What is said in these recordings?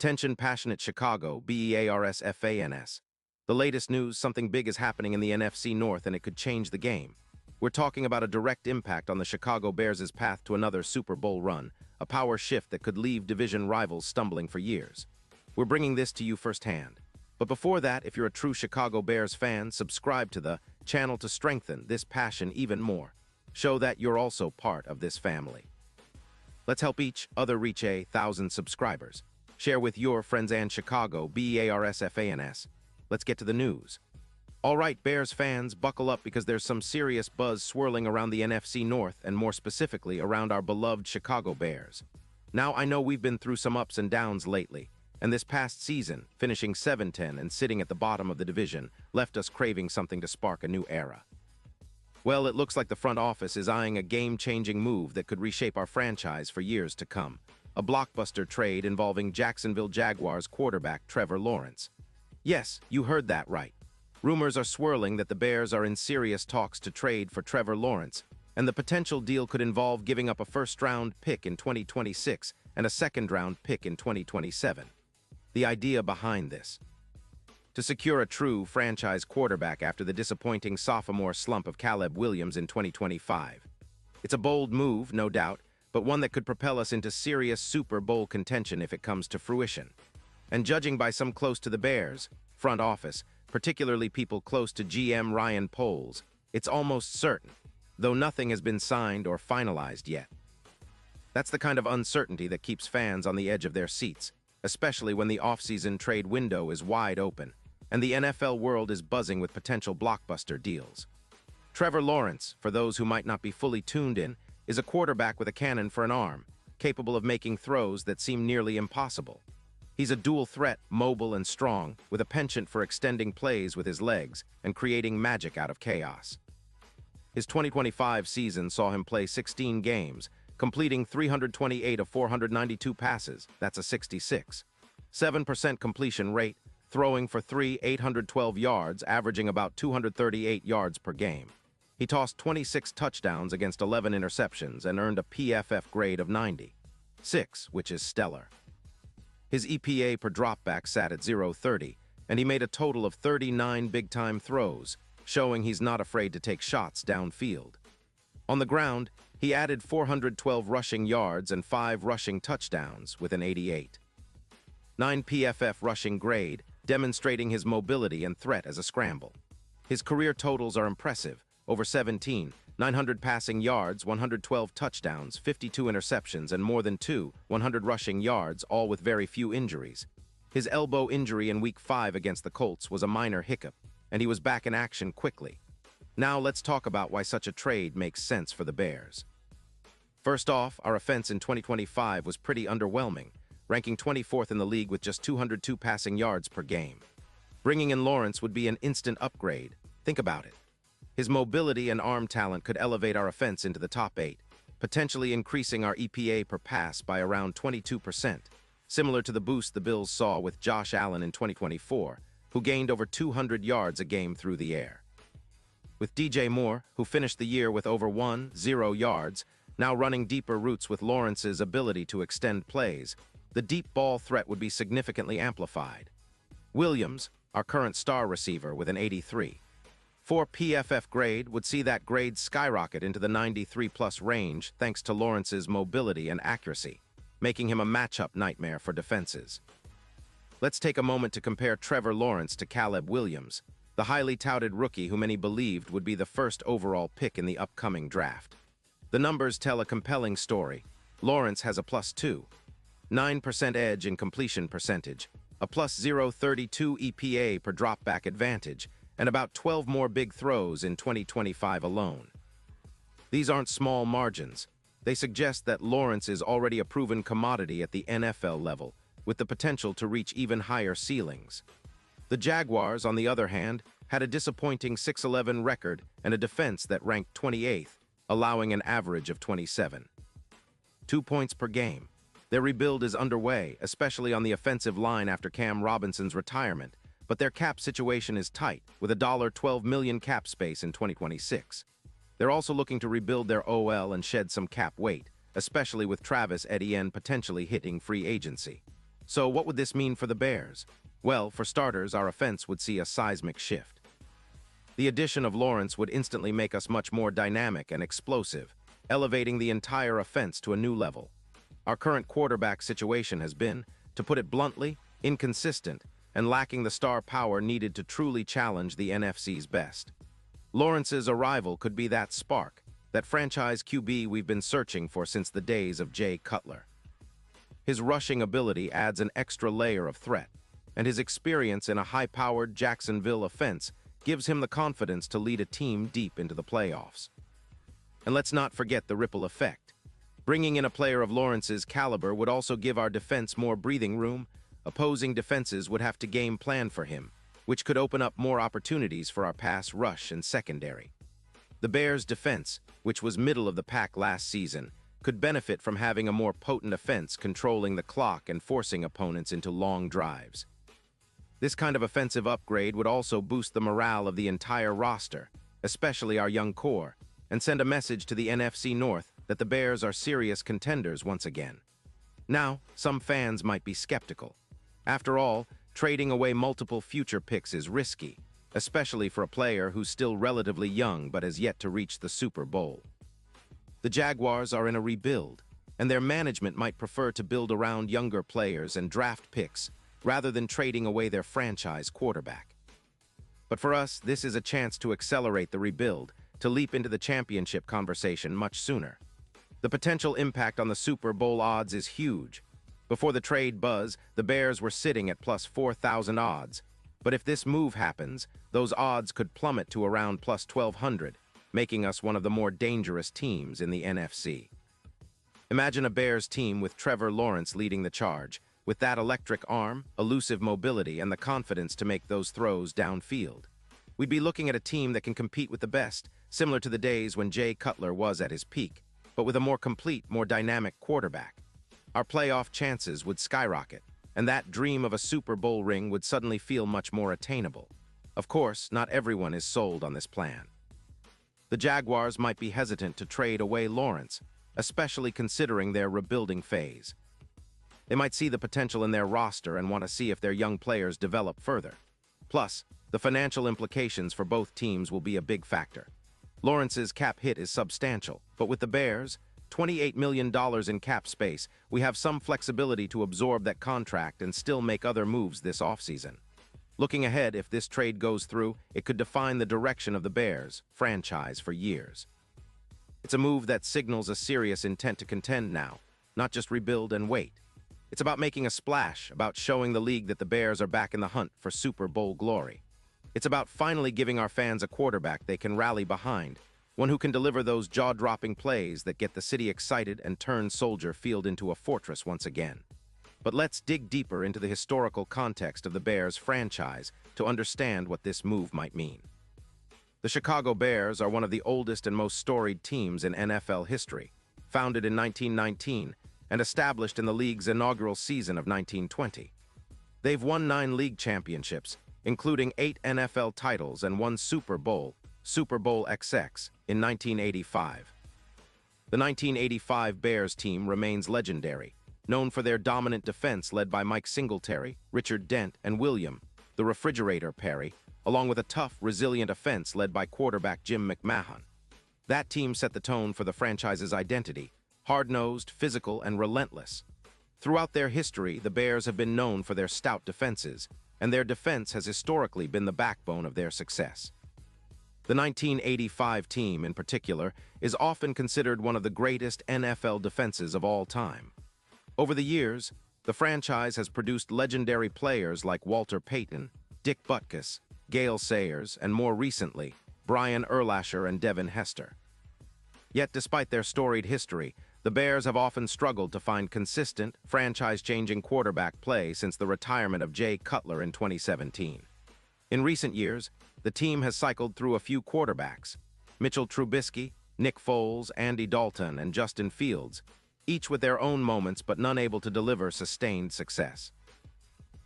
Attention passionate Chicago, Bears fans. The latest news, something big is happening in the NFC North and it could change the game. We're talking about a direct impact on the Chicago Bears' path to another Super Bowl run, a power shift that could leave division rivals stumbling for years. We're bringing this to you firsthand. But before that, if you're a true Chicago Bears fan, subscribe to the channel to strengthen this passion even more. Show that you're also part of this family. Let's help each other reach 1,000 subscribers. Share with your friends and Chicago, Bears fans. Let's get to the news. All right, Bears fans, buckle up because there's some serious buzz swirling around the NFC North and more specifically around our beloved Chicago Bears. Now, I know we've been through some ups and downs lately, and this past season, finishing 7-10 and sitting at the bottom of the division, left us craving something to spark a new era. Well, it looks like the front office is eyeing a game-changing move that could reshape our franchise for years to come. A blockbuster trade involving Jacksonville Jaguars quarterback Trevor Lawrence. Yes, you heard that right. Rumors are swirling that the Bears are in serious talks to trade for Trevor Lawrence, and the potential deal could involve giving up a first-round pick in 2026 and a second-round pick in 2027. The idea behind this: to secure a true franchise quarterback after the disappointing sophomore slump of Caleb Williams in 2025. It's a bold move, no doubt, but one that could propel us into serious Super Bowl contention if it comes to fruition. And judging by some close to the Bears front office, particularly people close to GM Ryan Poles, it's almost certain, though nothing has been signed or finalized yet. That's the kind of uncertainty that keeps fans on the edge of their seats, especially when the offseason trade window is wide open, and the NFL world is buzzing with potential blockbuster deals. Trevor Lawrence, for those who might not be fully tuned in, is a quarterback with a cannon for an arm, capable of making throws that seem nearly impossible. He's a dual threat, mobile and strong, with a penchant for extending plays with his legs and creating magic out of chaos. His 2025 season saw him play 16 games, completing 328 of 492 passes, that's a 66.7% completion rate, throwing for 812 yards, averaging about 238 yards per game. He tossed 26 touchdowns against 11 interceptions and earned a PFF grade of 96, which is stellar. His EPA per dropback sat at 0.30, and he made a total of 39 big-time throws, showing he's not afraid to take shots downfield. On the ground, he added 412 rushing yards and 5 rushing touchdowns with an 88.9 PFF rushing grade, demonstrating his mobility and threat as a scramble. His career totals are impressive: over 900 passing yards, 112 touchdowns, 52 interceptions, and more than 100 rushing yards, all with very few injuries. His elbow injury in Week 5 against the Colts was a minor hiccup, and he was back in action quickly. Now let's talk about why such a trade makes sense for the Bears. First off, our offense in 2025 was pretty underwhelming, ranking 24th in the league with just 202 passing yards per game. Bringing in Lawrence would be an instant upgrade. Think about it. His mobility and arm talent could elevate our offense into the top 8, potentially increasing our EPA per pass by around 22%, similar to the boost the Bills saw with Josh Allen in 2024, who gained over 200 yards a game through the air. With DJ Moore, who finished the year with over 10 yards, now running deeper routes with Lawrence's ability to extend plays, the deep ball threat would be significantly amplified. Williams, our current star receiver with an 83.4 PFF grade, would see that grade skyrocket into the 93-plus range thanks to Lawrence's mobility and accuracy, making him a matchup nightmare for defenses. Let's take a moment to compare Trevor Lawrence to Caleb Williams, the highly touted rookie who many believed would be the first overall pick in the upcoming draft. The numbers tell a compelling story. Lawrence has a +2.9% edge in completion percentage, a +0.32 EPA per dropback advantage, and about 12 more big throws in 2025 alone. These aren't small margins. They suggest that Lawrence is already a proven commodity at the NFL level, with the potential to reach even higher ceilings. The Jaguars, on the other hand, had a disappointing 6-11 record and a defense that ranked 28th, allowing an average of 27.2 points per game. Their rebuild is underway, especially on the offensive line after Cam Robinson's retirement, but their cap situation is tight, with a $12 million cap space in 2026. They're also looking to rebuild their OL and shed some cap weight, especially with Travis Etienne potentially hitting free agency. So what would this mean for the Bears? Well, for starters, our offense would see a seismic shift. The addition of Lawrence would instantly make us much more dynamic and explosive, elevating the entire offense to a new level. Our current quarterback situation has been, to put it bluntly, inconsistent and lacking the star power needed to truly challenge the NFC's best. Lawrence's arrival could be that spark, that franchise QB we've been searching for since the days of Jay Cutler. His rushing ability adds an extra layer of threat, and his experience in a high-powered Jacksonville offense gives him the confidence to lead a team deep into the playoffs. And let's not forget the ripple effect. Bringing in a player of Lawrence's caliber would also give our defense more breathing room. Opposing defenses would have to game plan for him, which could open up more opportunities for our pass rush and secondary. The Bears' defense, which was middle of the pack last season, could benefit from having a more potent offense controlling the clock and forcing opponents into long drives. This kind of offensive upgrade would also boost the morale of the entire roster, especially our young core, and send a message to the NFC North that the Bears are serious contenders once again. Now, some fans might be skeptical. After all, trading away multiple future picks is risky, especially for a player who's still relatively young but has yet to reach the Super Bowl. The Jaguars are in a rebuild, and their management might prefer to build around younger players and draft picks rather than trading away their franchise quarterback. But for us, this is a chance to accelerate the rebuild, to leap into the championship conversation much sooner. The potential impact on the Super Bowl odds is huge. Before the trade buzz, the Bears were sitting at plus 4,000 odds. But if this move happens, those odds could plummet to around plus 1,200, making us one of the more dangerous teams in the NFC. Imagine a Bears team with Trevor Lawrence leading the charge, with that electric arm, elusive mobility, and the confidence to make those throws downfield. We'd be looking at a team that can compete with the best, similar to the days when Jay Cutler was at his peak, but with a more complete, more dynamic quarterback. Our playoff chances would skyrocket, and that dream of a Super Bowl ring would suddenly feel much more attainable. Of course, not everyone is sold on this plan. The Jaguars might be hesitant to trade away Lawrence, especially considering their rebuilding phase. They might see the potential in their roster and want to see if their young players develop further. Plus, the financial implications for both teams will be a big factor. Lawrence's cap hit is substantial, but with the Bears, $28 million in cap space, we have some flexibility to absorb that contract and still make other moves this offseason. Looking ahead, if this trade goes through, it could define the direction of the Bears franchise for years. It's a move that signals a serious intent to contend now, not just rebuild and wait. It's about making a splash, about showing the league that the Bears are back in the hunt for Super Bowl glory. It's about finally giving our fans a quarterback they can rally behind, one who can deliver those jaw-dropping plays that get the city excited and turn Soldier Field into a fortress once again. But let's dig deeper into the historical context of the Bears franchise to understand what this move might mean. The Chicago Bears are one of the oldest and most storied teams in NFL history, founded in 1919 and established in the league's inaugural season of 1920. They've won 9 league championships, including 8 NFL titles and 1 Super Bowl XX, in 1985. The 1985 Bears team remains legendary, known for their dominant defense led by Mike Singletary, Richard Dent, and William, the Refrigerator Perry, along with a tough, resilient offense led by quarterback Jim McMahon. That team set the tone for the franchise's identity, hard-nosed, physical, and relentless. Throughout their history, the Bears have been known for their stout defenses, and their defense has historically been the backbone of their success. The 1985 team, in particular, is often considered one of the greatest NFL defenses of all time. Over the years, the franchise has produced legendary players like Walter Payton, Dick Butkus, Gale Sayers, and more recently, Brian Urlacher and Devin Hester. Yet despite their storied history, the Bears have often struggled to find consistent, franchise-changing quarterback play since the retirement of Jay Cutler in 2017. In recent years, the team has cycled through a few quarterbacks: Mitchell Trubisky, Nick Foles, Andy Dalton, and Justin Fields, each with their own moments but none able to deliver sustained success.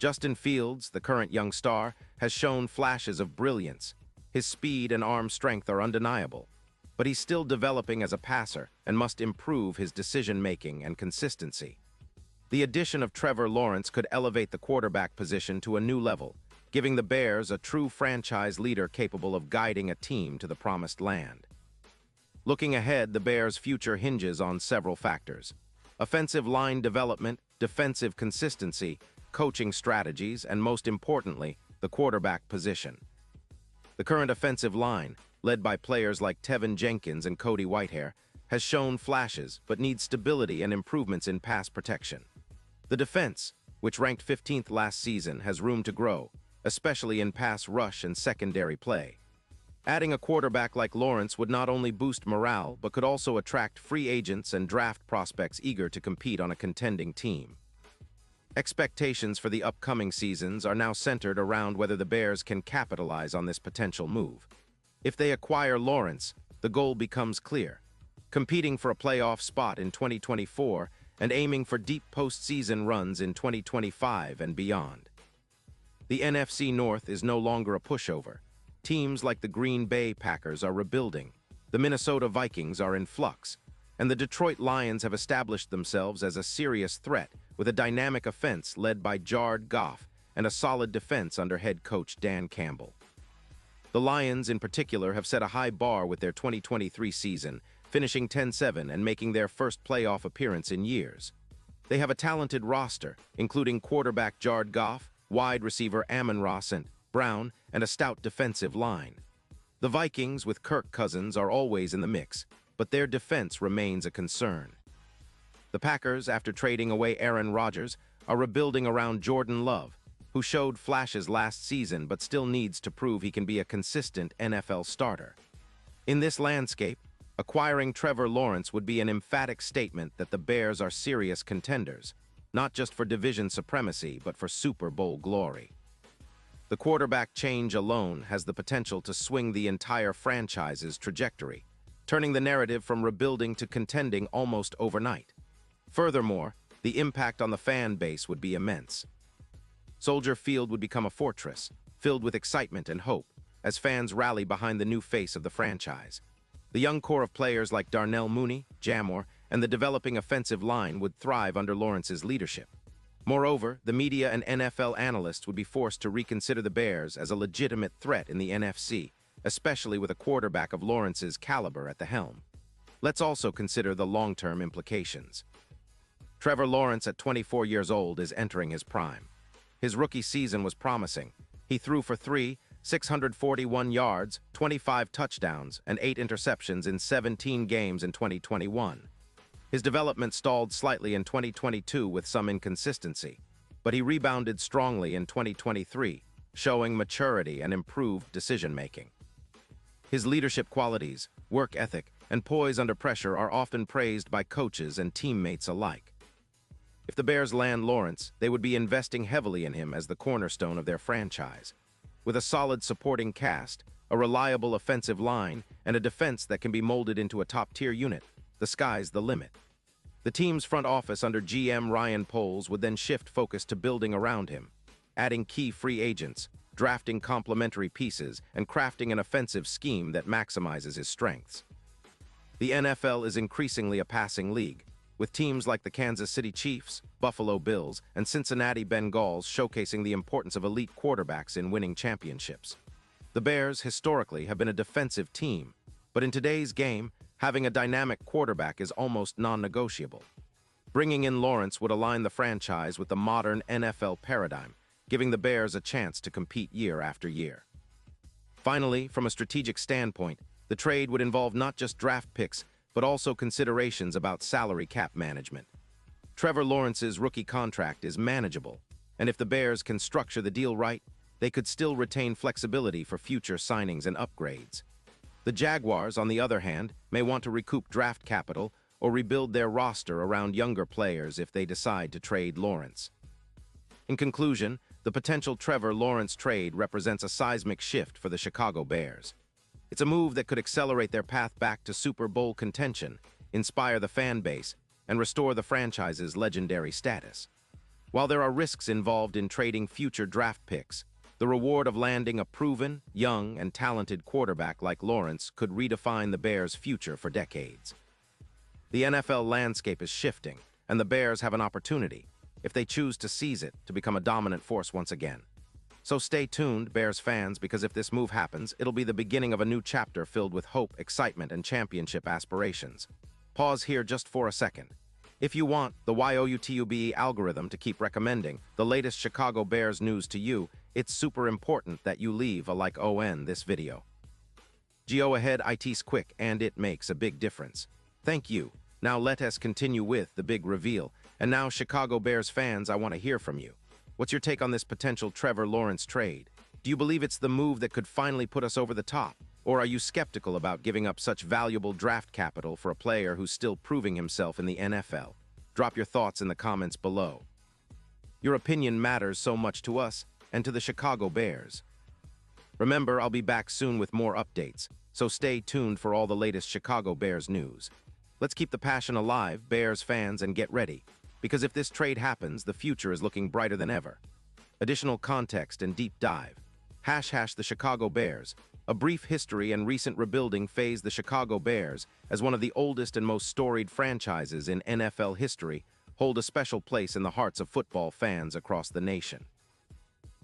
Justin Fields, the current young star, has shown flashes of brilliance. His speed and arm strength are undeniable, but he's still developing as a passer and must improve his decision-making and consistency. The addition of Trevor Lawrence could elevate the quarterback position to a new level, giving the Bears a true franchise leader capable of guiding a team to the promised land. Looking ahead, the Bears' future hinges on several factors: offensive line development, defensive consistency, coaching strategies, and most importantly, the quarterback position. The current offensive line, led by players like Tevin Jenkins and Cody Whitehair, has shown flashes but needs stability and improvements in pass protection. The defense, which ranked 15th last season, has room to grow, especially in pass rush and secondary play. Adding a quarterback like Lawrence would not only boost morale but could also attract free agents and draft prospects eager to compete on a contending team. Expectations for the upcoming seasons are now centered around whether the Bears can capitalize on this potential move. If they acquire Lawrence, the goal becomes clear: competing for a playoff spot in 2024 and aiming for deep postseason runs in 2025 and beyond. The NFC North is no longer a pushover. Teams like the Green Bay Packers are rebuilding, the Minnesota Vikings are in flux, and the Detroit Lions have established themselves as a serious threat with a dynamic offense led by Jared Goff and a solid defense under head coach Dan Campbell. The Lions, in particular, have set a high bar with their 2023 season, finishing 10-7 and making their first playoff appearance in years. They have a talented roster, including quarterback Jared Goff, wide receiver Amon-Ra St. Brown, and a stout defensive line. The Vikings, with Kirk Cousins, are always in the mix, but their defense remains a concern. The Packers, after trading away Aaron Rodgers, are rebuilding around Jordan Love, who showed flashes last season but still needs to prove he can be a consistent NFL starter. In this landscape, acquiring Trevor Lawrence would be an emphatic statement that the Bears are serious contenders, not just for division supremacy but for Super Bowl glory. The quarterback change alone has the potential to swing the entire franchise's trajectory, turning the narrative from rebuilding to contending almost overnight. Furthermore, the impact on the fan base would be immense. Soldier Field would become a fortress, filled with excitement and hope, as fans rally behind the new face of the franchise. The young core of players like Darnell Mooney, Jamor, and the developing offensive line would thrive under Lawrence's leadership. Moreover, the media and NFL analysts would be forced to reconsider the Bears as a legitimate threat in the NFC, especially with a quarterback of Lawrence's caliber at the helm. Let's also consider the long-term implications. Trevor Lawrence, at 24 years old, is entering his prime. His rookie season was promising. He threw for 641 yards, 25 touchdowns, and 8 interceptions in 17 games in 2021. His development stalled slightly in 2022 with some inconsistency, but he rebounded strongly in 2023, showing maturity and improved decision-making. His leadership qualities, work ethic, and poise under pressure are often praised by coaches and teammates alike. If the Bears land Lawrence, they would be investing heavily in him as the cornerstone of their franchise. With a solid supporting cast, a reliable offensive line, and a defense that can be molded into a top-tier unit, the sky's the limit. The team's front office under GM Ryan Poles would then shift focus to building around him, adding key free agents, drafting complementary pieces, and crafting an offensive scheme that maximizes his strengths. The NFL is increasingly a passing league, with teams like the Kansas City Chiefs, Buffalo Bills, and Cincinnati Bengals showcasing the importance of elite quarterbacks in winning championships. The Bears, historically, have been a defensive team, but in today's game, having a dynamic quarterback is almost non-negotiable. Bringing in Lawrence would align the franchise with the modern NFL paradigm, giving the Bears a chance to compete year after year. Finally, from a strategic standpoint, the trade would involve not just draft picks, but also considerations about salary cap management. Trevor Lawrence's rookie contract is manageable, and if the Bears can structure the deal right, they could still retain flexibility for future signings and upgrades. The Jaguars, on the other hand, may want to recoup draft capital or rebuild their roster around younger players if they decide to trade Lawrence. In conclusion, the potential Trevor Lawrence trade represents a seismic shift for the Chicago Bears. It's a move that could accelerate their path back to Super Bowl contention, inspire the fan base, and restore the franchise's legendary status. While there are risks involved in trading future draft picks, the reward of landing a proven, young, and talented quarterback like Lawrence could redefine the Bears' future for decades. The NFL landscape is shifting, and the Bears have an opportunity. if they choose to seize it to become a dominant force once again. So stay tuned, Bears fans, because if this move happens, it'll be the beginning of a new chapter filled with hope, excitement, and championship aspirations. Pause here just for a second. If you want the YOUTUBE algorithm to keep recommending the latest Chicago Bears news to you, it's super important that you leave a like on this video. Go ahead, it's quick, and it makes a big difference. Thank you. Now let us continue with the big reveal. And now, Chicago Bears fans, I want to hear from you. What's your take on this potential Trevor Lawrence trade? Do you believe it's the move that could finally put us over the top? Or are you skeptical about giving up such valuable draft capital for a player who's still proving himself in the NFL? Drop your thoughts in the comments below. Your opinion matters so much to us and to the Chicago Bears. Remember, I'll be back soon with more updates, so stay tuned for all the latest Chicago Bears news. Let's keep the passion alive, Bears fans, and get ready. Because if this trade happens, the future is looking brighter than ever. Additional context and deep dive. # the Chicago Bears. A brief history and recent rebuilding phase. The Chicago Bears, as one of the oldest and most storied franchises in NFL history, hold a special place in the hearts of football fans across the nation.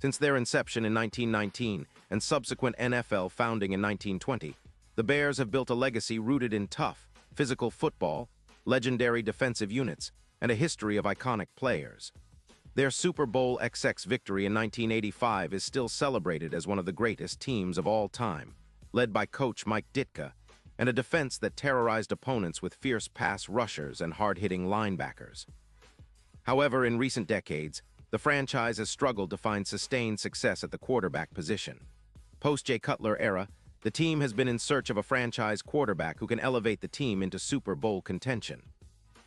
Since their inception in 1919 and subsequent NFL founding in 1920, the Bears have built a legacy rooted in tough, physical football, legendary defensive units, and a history of iconic players. Their Super Bowl XX victory in 1985 is still celebrated as one of the greatest teams of all time, led by coach Mike Ditka, and a defense that terrorized opponents with fierce pass rushers and hard-hitting linebackers. However, in recent decades, the franchise has struggled to find sustained success at the quarterback position. Post-Jay Cutler era, the team has been in search of a franchise quarterback who can elevate the team into Super Bowl contention.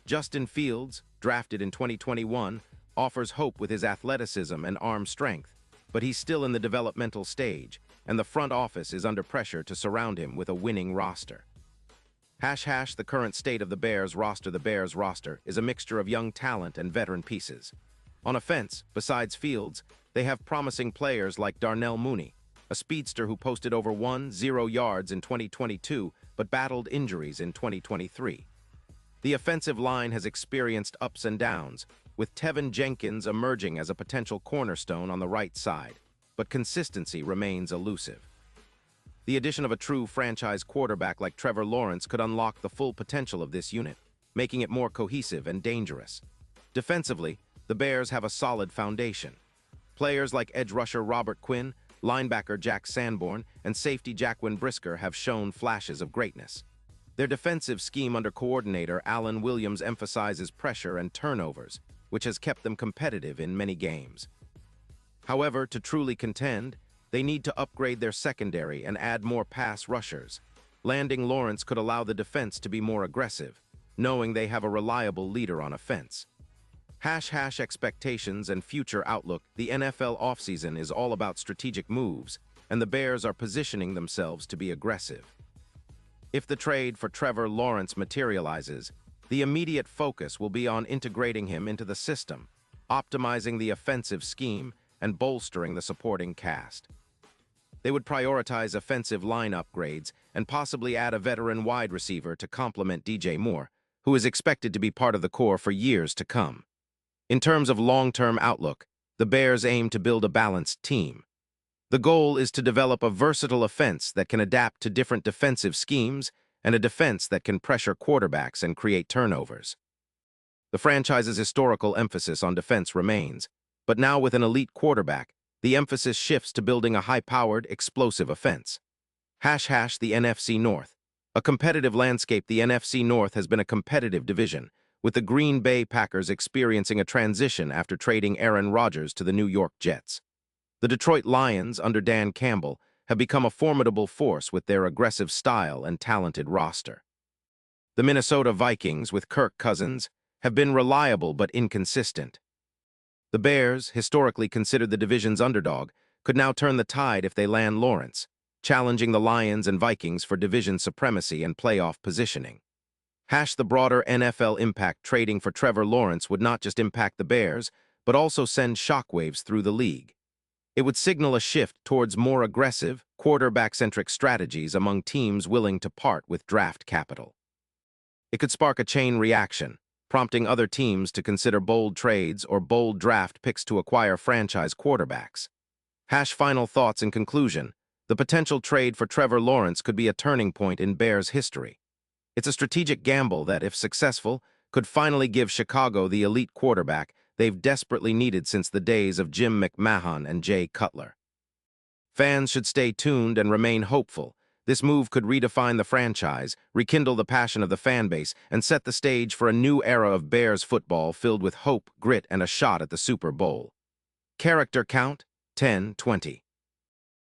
Justin Fields, drafted in 2021, offers hope with his athleticism and arm strength, but he's still in the developmental stage, and the front office is under pressure to surround him with a winning roster. # the current state of the Bears roster. The Bears roster is a mixture of young talent and veteran pieces. On offense, besides Fields, they have promising players like Darnell Mooney, a speedster who posted over 10 yards in 2022 but battled injuries in 2023. The offensive line has experienced ups and downs, with Tevin Jenkins emerging as a potential cornerstone on the right side, but consistency remains elusive. The addition of a true franchise quarterback like Trevor Lawrence could unlock the full potential of this unit, making it more cohesive and dangerous. Defensively, the Bears have a solid foundation. Players like edge rusher Robert Quinn, linebacker Jack Sanborn, and safety Jacquin Brisker have shown flashes of greatness. Their defensive scheme under coordinator Alan Williams emphasizes pressure and turnovers, which has kept them competitive in many games. However, to truly contend, they need to upgrade their secondary and add more pass rushers. Landing Lawrence could allow the defense to be more aggressive, knowing they have a reliable leader on offense. # expectations and future outlook. The NFL offseason is all about strategic moves, and the Bears are positioning themselves to be aggressive. If the trade for Trevor Lawrence materializes, the immediate focus will be on integrating him into the system, optimizing the offensive scheme, and bolstering the supporting cast. They would prioritize offensive line upgrades and possibly add a veteran wide receiver to complement DJ Moore, who is expected to be part of the core for years to come. In terms of long-term outlook, the Bears aim to build a balanced team. The goal is to develop a versatile offense that can adapt to different defensive schemes and a defense that can pressure quarterbacks and create turnovers. The franchise's historical emphasis on defense remains, but now with an elite quarterback, the emphasis shifts to building a high-powered, explosive offense. # the NFC North. A competitive landscape. The NFC North has been a competitive division, with the Green Bay Packers experiencing a transition after trading Aaron Rodgers to the New York Jets. The Detroit Lions, under Dan Campbell, have become a formidable force with their aggressive style and talented roster. The Minnesota Vikings, with Kirk Cousins, have been reliable but inconsistent. The Bears, historically considered the division's underdog, could now turn the tide if they land Lawrence, challenging the Lions and Vikings for division supremacy and playoff positioning. # the broader NFL impact. Trading for Trevor Lawrence would not just impact the Bears, but also send shockwaves through the league. It would signal a shift towards more aggressive, quarterback-centric strategies among teams willing to part with draft capital. It could spark a chain reaction, prompting other teams to consider bold trades or bold draft picks to acquire franchise quarterbacks. Final thoughts in conclusion. The potential trade for Trevor Lawrence could be a turning point in Bears history. It's a strategic gamble that, if successful, could finally give Chicago the elite quarterback they've desperately needed since the days of Jim McMahon and Jay Cutler. Fans should stay tuned and remain hopeful. This move could redefine the franchise, rekindle the passion of the fan base, and set the stage for a new era of Bears football filled with hope, grit, and a shot at the Super Bowl. Character count: 10-20.